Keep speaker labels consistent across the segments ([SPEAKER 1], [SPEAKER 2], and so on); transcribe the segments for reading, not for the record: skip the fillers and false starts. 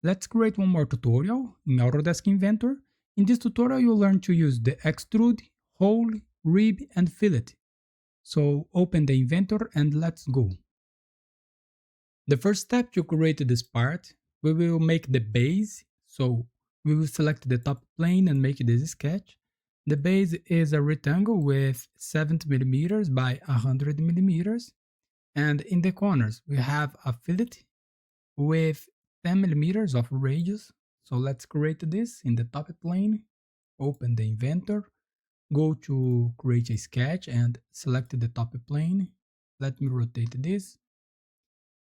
[SPEAKER 1] Let's create one more tutorial in Autodesk Inventor. In this tutorial, you'll learn to use the extrude, hole, rib, and fillet. So open the Inventor and let's go. The first step to create this part, we will make the base. So we will select the top plane and make this sketch. The base is a rectangle with 70 millimeters by 100 millimeters. And in the corners, we have a fillet with 10 millimeters of radius. So let's create this in the top plane. Open the Inventor, go to create a sketch and select the top plane. Let me rotate this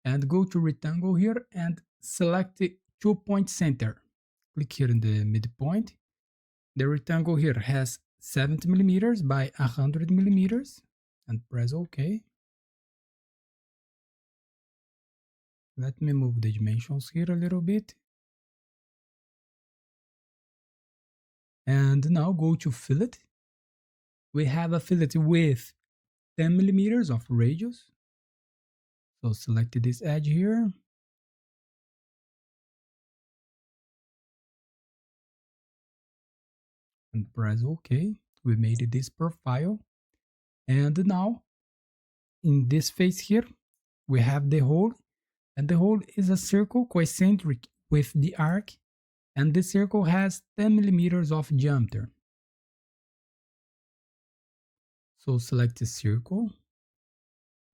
[SPEAKER 1] and go to rectangle here and select the 2-point center. Click here in the midpoint. The rectangle here has 70 millimeters by 100 millimeters and press OK. Let me move the dimensions here a little bit. And now go to fillet. We have a fillet with 10 millimeters of radius. So select this edge here. And press OK. We made this profile. And now in this face here, we have the hole. And the hole is a circle concentric with the arc. And the circle has 10 millimeters of diameter. So select the circle.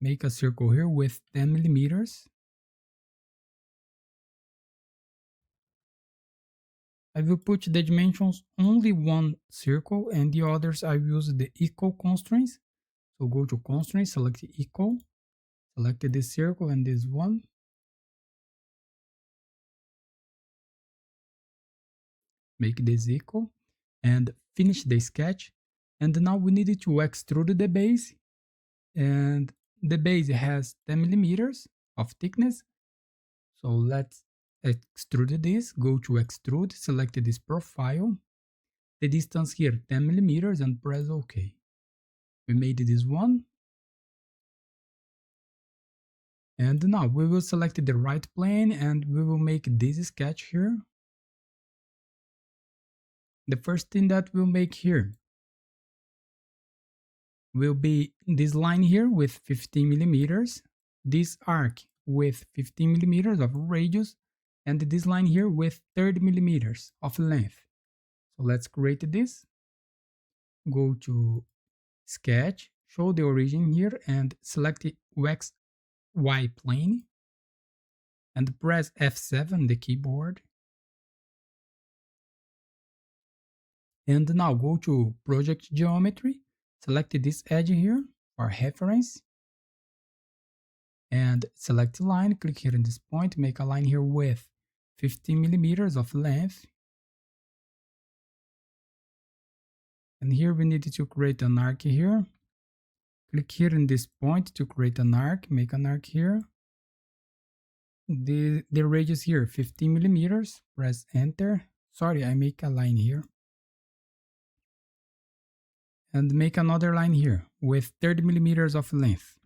[SPEAKER 1] Make a circle here with 10 millimeters. I will put the dimensions only one circle and the others I use the equal constraints. So go to constraints, select equal, select this circle and this one. Make this equal and finish the sketch. And now we need to extrude the base. And the base has 10 millimeters of thickness. So let's extrude this, go to extrude, select this profile. The distance here 10 millimeters and press OK. We made this one. And now we will select the right plane and we will make this sketch here. The first thing that we'll make here will be this line here with 15 millimeters, this arc with 15 millimeters of radius, and this line here with 30 millimeters of length. So let's create this. Go to sketch, show the origin here and select the XY plane and press F7 the keyboard. And now go to project geometry, select this edge here for reference and select line, click here in this point, make a line here with 15 millimeters of length. And here we need to create an arc here. Click here in this point to create an arc, make an arc here. The radius here 15 millimeters, press enter. Sorry, I make a line here. And make another line here with 30 millimeters of length.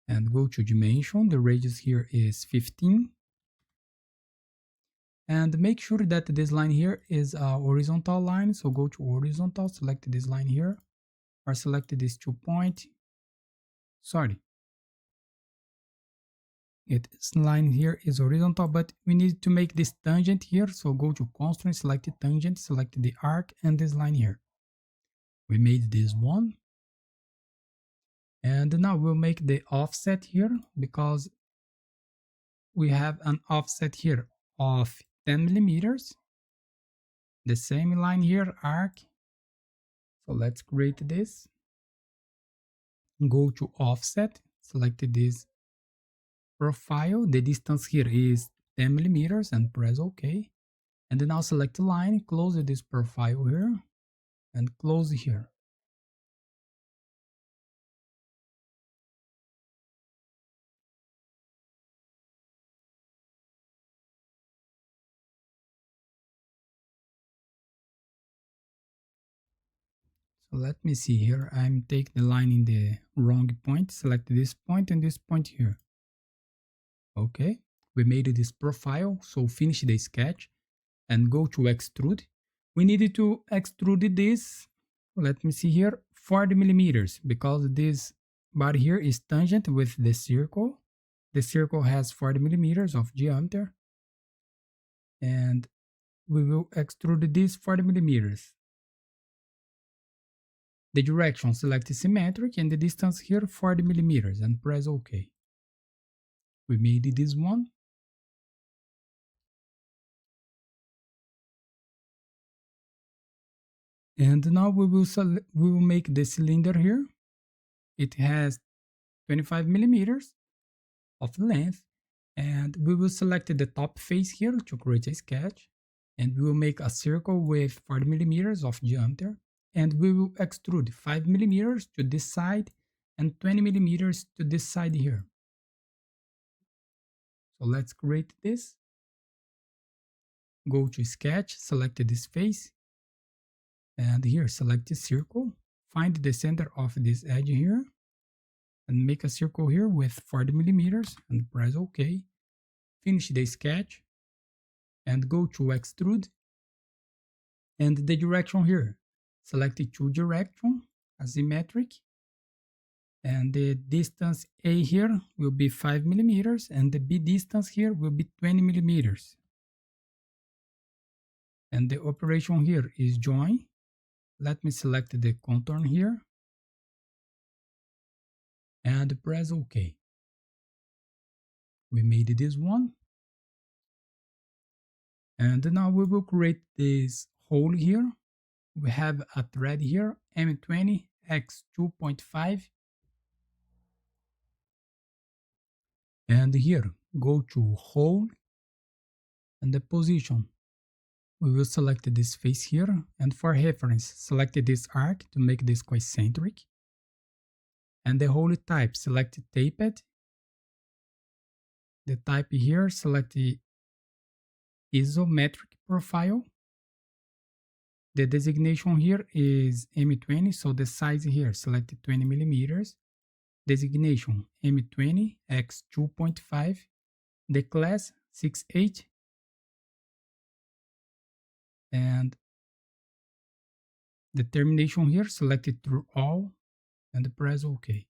[SPEAKER 1] And go to dimension, the radius here is 15. And make sure that this line here is a horizontal line, so go to horizontal, select this line here, or select this 2-point. Sorry. This line here is horizontal, but we need to make this tangent here, so go to constraint, select the tangent, select the arc, and this line here. We made this one. And now we'll make the offset here, because we have an offset here of 10 millimeters. The same line here, arc. So let's create this. Go to offset, select this profile. The distance here is 10 millimeters and press OK. And then now select the line, close this profile here and close here. So let me see here. I'm taking the line in the wrong point. Select this point and this point here. Okay. We made this profile, so finish the sketch and go to extrude. We needed to extrude this, let me see here, 40 millimeters, because this body here is tangent with the circle. The circle has 40 millimeters of diameter, and we will extrude this 40 millimeters. The direction, select symmetric, and the distance here 40 millimeters, and press OK. We made this one. And now we will make the cylinder here. It has 25 millimeters of length, and we will select the top face here to create a sketch, and we will make a circle with 40 millimeters of diameter, and we will extrude 5 millimeters to this side and 20 millimeters to this side here. So let's create this. Go to sketch, select this face, and here select the circle, find the center of this edge here, and make a circle here with 40 millimeters and press OK. Finish the sketch and go to extrude, and the direction here, select the two direction, asymmetric, and the distance A here will be 5 millimeters and the B distance here will be 20 millimeters. And the operation here is join. Let me select the contour here and press OK. We made this one. And now we will create this hole here. We have a thread here, M20 x 2.5. And here, go to hole and the position. We will select this face here, and for reference, select this arc to make this concentric. And the hole type, select taped. The type here, select the isometric profile. The designation here is M20, so the size here, select 20 millimeters. Designation M20 x 2.5. The class 6.8. And the termination here, select it through all and press OK.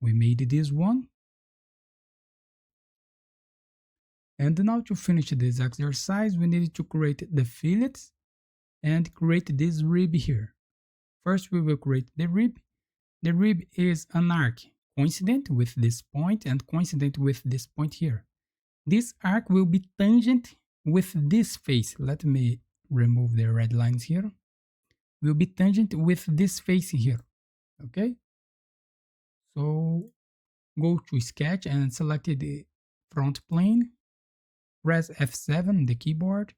[SPEAKER 1] We made this one. And now to finish this exercise, we need to create the fillets and create this rib here. First, we will create the rib. The rib is an arc coincident with this point and coincident with this point here. This arc will be tangent with this face. Let me remove the red lines here. Will be tangent with this face here. Okay? So go to sketch and select the front plane. Press F7 the keyboard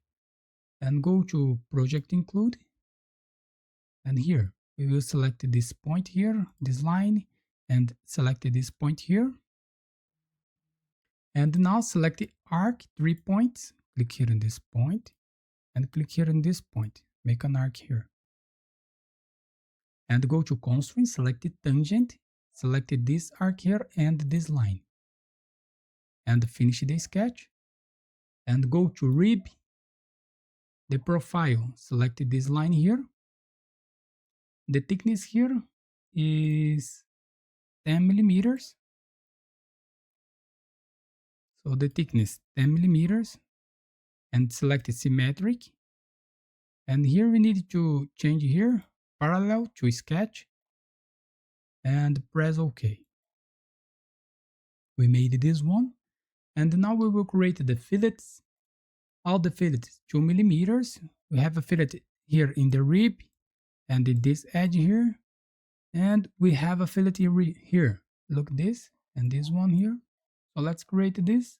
[SPEAKER 1] and go to project include. And here we will select this point here, this line, and select this point here. And now select the arc 3 points. Click here on this point and click here on this point. Make an arc here. And go to constraint, select the tangent, select this arc here and this line. And finish the sketch. And go to rib, the profile, select this line here. The thickness here is 10 millimeters. So the thickness 10 millimeters and select symmetric. And here we need to change here parallel to sketch and press OK. We made this one. And now we will create the fillets. All the fillets 2 millimeters. We have a fillet here in the rib and in this edge here. And we have a fillet here. Look this and this one here. So let's create this.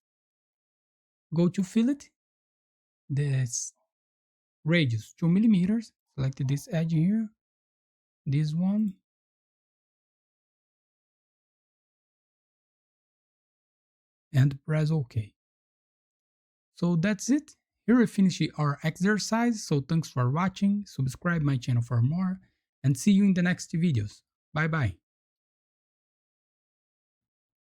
[SPEAKER 1] Go to fillet. This radius 2 millimeters. Select this edge here. This one. And press OK. So that's it. Here we finish our exercise. So thanks for watching. Subscribe my channel for more. And see you in the next videos. Bye bye.